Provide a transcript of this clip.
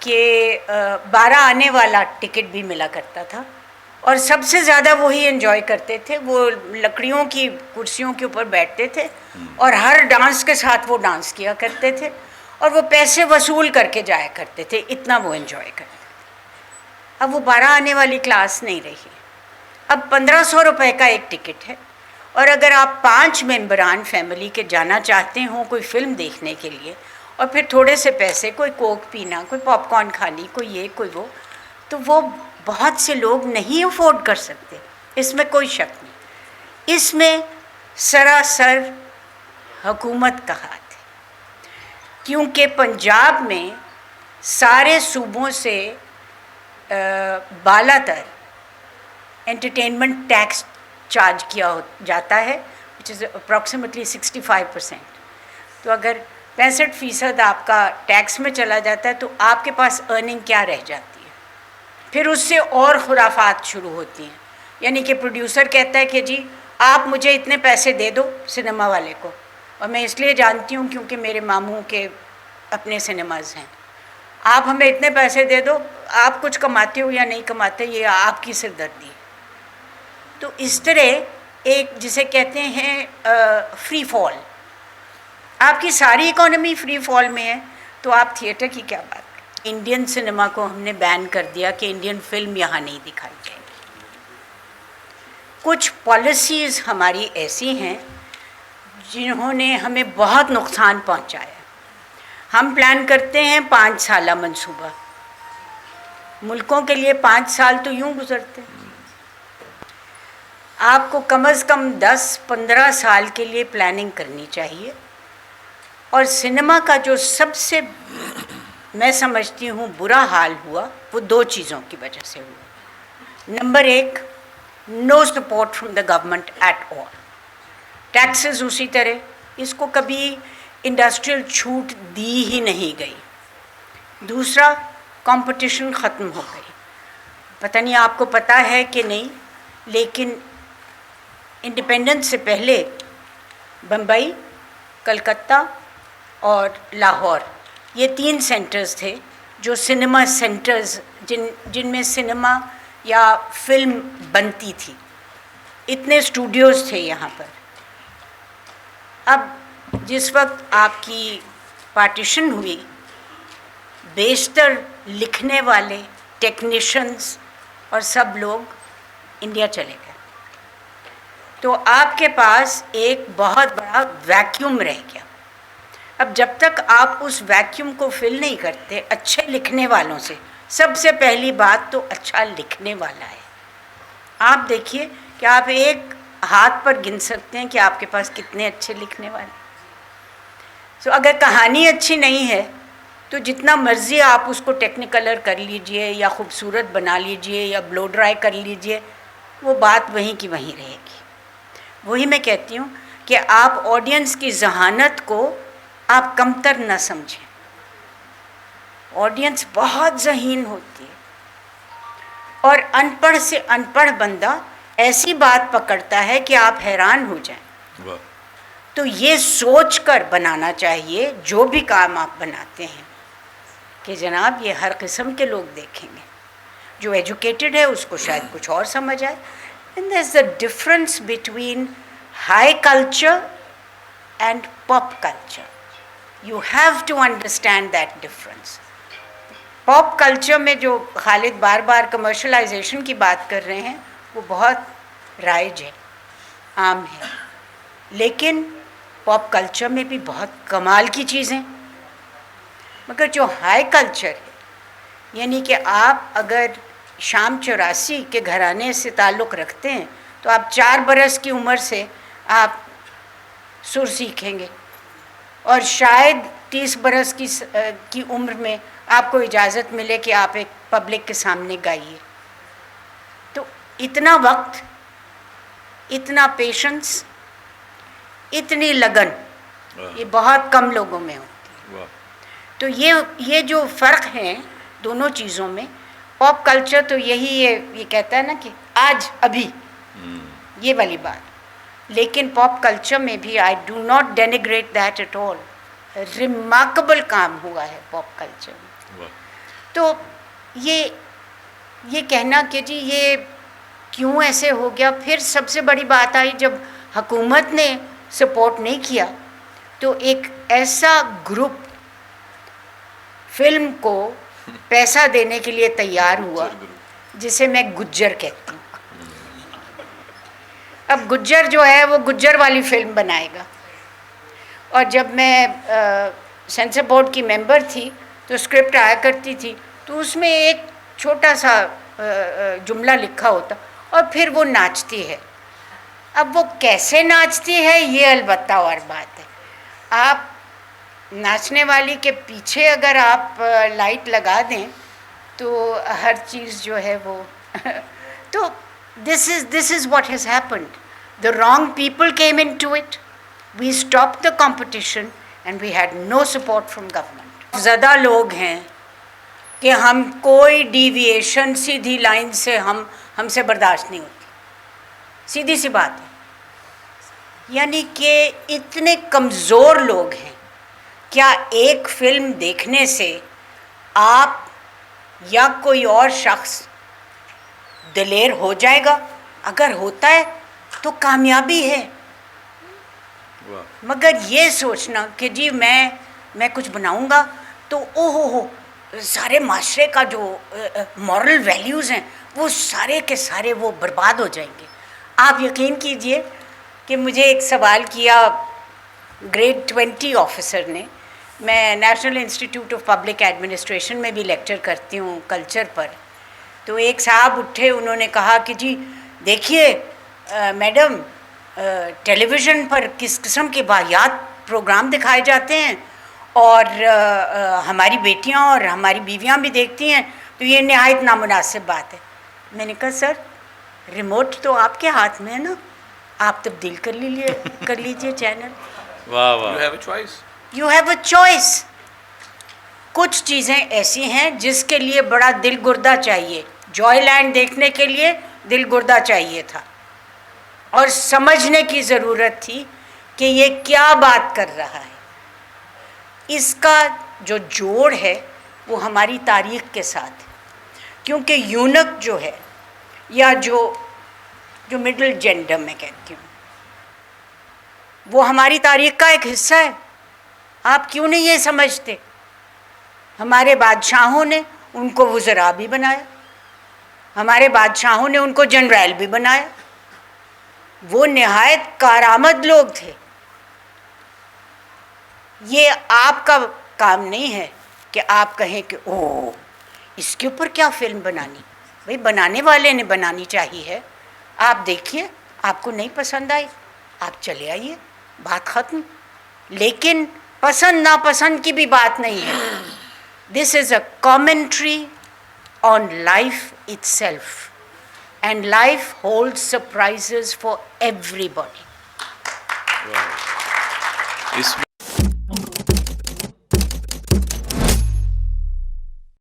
کہ 12 آنے والا ٹکٹ بھی ملا کرتا تھا، اور سب سے زیادہ وہی انجوائے کرتے تھے. وہ لکڑیوں کی کرسیوں کے اوپر بیٹھتے تھے اور ہر ڈانس کے ساتھ وہ ڈانس کیا کرتے تھے، اور وہ پیسے وصول کر کے جایا کرتے تھے، اتنا وہ انجوائے کرتے تھے. اب وہ 12 آنے والی کلاس نہیں رہی، اب 1500 روپے کا ایک ٹکٹ ہے. اور اگر آپ 5 ممبران فیملی کے جانا چاہتے ہوں کوئی فلم دیکھنے کے لیے، اور پھر تھوڑے سے پیسے، کوئی کوک پینا، کوئی پاپ کارن کھانی، کوئی یہ کوئی وہ، تو وہ بہت سے لوگ نہیں افورڈ کر سکتے، اس میں کوئی شک نہیں. اس میں سراسر حکومت کا ہاتھ ہے، کیونکہ پنجاب میں سارے صوبوں سے بالا تر انٹرٹینمنٹ ٹیکس چارج کیا جاتا ہے، وچ از اپروکسیمیٹلی 65%. تو اگر 65% آپ کا ٹیکس میں چلا جاتا ہے تو آپ کے پاس ارننگ کیا رہ جاتی ہے؟ پھر اس سے اور خرافات شروع ہوتی ہیں. یعنی کہ پروڈیوسر کہتا ہے کہ جی آپ مجھے اتنے پیسے دے دو سنیما والے کو، اور میں اس لیے جانتی ہوں کیونکہ میرے ماموں کے اپنے سنیماز ہیں. آپ ہمیں اتنے پیسے دے دو، آپ کچھ کماتے ہو یا نہیں کماتے یہ آپ کی سردردی ہے. تو اس طرح ایک جسے کہتے ہیں فری فال، آپ کی ساری اکانومی فری فال میں ہے، تو آپ تھیٹر کی کیا بات کریں. انڈین سنیما کو ہم نے بین کر دیا کہ انڈین فلم یہاں نہیں دکھائی جائے گی. کچھ پالیسیز ہماری ایسی ہیں جنہوں نے ہمیں بہت نقصان پہنچایا. ہم پلان کرتے ہیں 5 سالہ منصوبہ، ملکوں کے لیے 5 سال تو یوں گزرتے ہیں. آپ کو کم از کم 10-15 سال کے لیے پلاننگ کرنی چاہیے. اور سنیما کا جو سب سے میں سمجھتی ہوں برا حال ہوا، وہ 2 چیزوں کی وجہ سے ہوا. Number 1، no support from the government at all. Taxes اسی طرح، اس کو کبھی انڈسٹریل چھوٹ دی ہی نہیں گئی. دوسرا، کمپٹیشن ختم ہو گئی. پتہ نہیں آپ کو پتہ ہے کہ نہیں، لیکن انڈیپینڈنس سے پہلے بمبئی، کلکتہ اور لاہور، یہ 3 سینٹرز تھے جو سنیما سینٹرز جن میں سنیما یا فلم بنتی تھی. اتنے اسٹوڈیوز تھے یہاں پر. اب جس وقت آپ کی پارٹیشن ہوئی، بیشتر لکھنے والے، ٹیکنیشنز اور سب لوگ انڈیا چلے گئے. تو آپ کے پاس ایک بہت بڑا ویکیوم رہ گیا. اب جب تک آپ اس ویکیوم کو فل نہیں کرتے اچھے لکھنے والوں سے، سب سے پہلی بات تو اچھا لکھنے والا ہے. آپ دیکھیے کہ آپ ایک ہاتھ پر گن سکتے ہیں کہ آپ کے پاس کتنے اچھے لکھنے والے. سو اگر کہانی اچھی نہیں ہے تو جتنا مرضی آپ اس کو ٹیکنیکلر کر لیجئے یا خوبصورت بنا لیجئے یا بلو ڈرائی کر لیجئے، وہ بات وہیں کی وہیں رہے گی. وہی میں کہتی ہوں کہ آپ آڈینس کی ذہانت کو آپ کمتر نہ سمجھیں. آڈینس بہت ذہین ہوتی ہے، اور ان پڑھ سے ان پڑھ بندہ ایسی بات پکڑتا ہے کہ آپ حیران ہو جائیں. تو یہ سوچ کر بنانا چاہیے جو بھی کام آپ بناتے ہیں کہ جناب یہ ہر قسم کے لوگ دیکھیں گے. جو ایجوکیٹڈ ہے اس کو شاید کچھ اور سمجھ آئے. And there is a difference between high culture and pop culture. You have to understand that difference. Pop culture میں جو خالد بار بار کمرشلائزیشن کی بات کر رہے ہیں وہ بہت رائج ہے، عام ہے. لیکن پاپ کلچر میں بھی بہت کمال کی چیزیں. مگر جو ہائی کلچر ہے، یعنی کہ آپ اگر شام 84 کے گھرانے سے تعلق رکھتے ہیں تو آپ 4 برس کی عمر سے آپ سر سیکھیں گے، اور شاید 30 برس کی عمر میں آپ کو اجازت ملے کہ آپ ایک پبلک کے سامنے گائیے. تو اتنا وقت، اتنا پیشنس، اتنی لگن یہ بہت کم لوگوں میں ہوتی ہے. تو یہ جو فرق ہیں دونوں چیزوں میں، پاپ کلچر تو یہ کہتا ہے نا کہ آج ابھی یہ والی بات. لیکن پاپ کلچر میں بھی I do not denigrate that at all. Remarkable کام ہوا ہے پاپ کلچر میں. تو یہ کہنا کہ جی یہ کیوں ایسے ہو گیا. پھر سب سے بڑی بات آئی جب حکومت نے سپورٹ نہیں کیا تو ایک ایسا گروپ فلم کو پیسہ دینے کے لیے تیار ہوا جسے میں گجر کہتی ہوں. اب گجر جو ہے وہ گجر والی فلم بنائے گا. اور جب میں سینسر بورڈ کی ممبر تھی تو اسکرپٹ آیا کرتی تھی تو اس میں ایک چھوٹا سا جملہ لکھا ہوتا اور پھر وہ ناچتی ہے. اب وہ کیسے ناچتی ہے یہ البتہ اور بات ہے. آپ ناچنے والی کے پیچھے اگر آپ لائٹ لگا دیں تو ہر چیز جو ہے وہ تو this is what has happened. The wrong people came into it. We stopped the competition and we had no support from government. زیادہ لوگ ہیں کہ ہم کوئی ڈیویشن سیدھی لائن سے ہم سے برداشت نہیں ہوتی. سیدھی سی بات ہے. یعنی کہ اتنے کمزور لوگ ہیں. کیا ایک فلم دیکھنے سے آپ یا کوئی اور شخص دلیر ہو جائے گا؟ اگر ہوتا ہے تو کامیابی ہے. مگر یہ سوچنا کہ جی میں کچھ بناؤں گا تو ہو سارے معاشرے کا جو مورل ویلیوز ہیں وہ سارے کے سارے وہ برباد ہو جائیں گے. آپ یقین کیجئے کہ مجھے ایک سوال کیا گریڈ 20 آفیسر نے. میں national institute of public administration میں بھی لیکچر کرتی ہوں کلچر پر. تو ایک صاحب اٹھے, انہوں نے کہا کہ جی دیکھیے میڈم ٹیلی ویژن پر کس قسم کے واہیات پروگرام دکھائے جاتے ہیں اور ہماری بیٹیاں اور ہماری بیویاں بھی دیکھتی ہیں تو یہ نہایت نامناسب بات ہے. میں نے کہا سر ریموٹ تو آپ کے ہاتھ میں ہے نا, آپ تبدیل کر لیجئے چینل. واہ واہ. You have a choice. You have a choice. کچھ چیزیں ایسی ہیں جس کے لیے بڑا دل گردہ چاہیے. جوائے لینڈ دیکھنے کے لیے دل گردہ چاہیے تھا اور سمجھنے کی ضرورت تھی کہ یہ کیا بات کر رہا ہے. اس کا جو جوڑ ہے وہ ہماری تاریخ کے ساتھ ہے. کیونکہ یونک جو ہے یا جو مڈل جینڈر میں کہتی ہوں وہ ہماری تاریخ کا ایک حصہ ہے. آپ کیوں نہیں یہ سمجھتے؟ ہمارے بادشاہوں نے ان کو وزراء بھی بنایا, ہمارے بادشاہوں نے ان کو جنرل بھی بنایا. وہ نہایت کارآمد لوگ تھے. یہ آپ کا کام نہیں ہے کہ آپ کہیں کہ اوہ اس کے اوپر کیا فلم بنانی. بھئی بنانے والے نے بنانی چاہیے ہے. آپ دیکھیے, آپ کو نہیں پسند آئی آپ چلے آئیے, بات ختم. لیکن پسند ناپسند کی بھی بات نہیں ہے. This is a commentary on life itself and life hold surprises for everybody. Us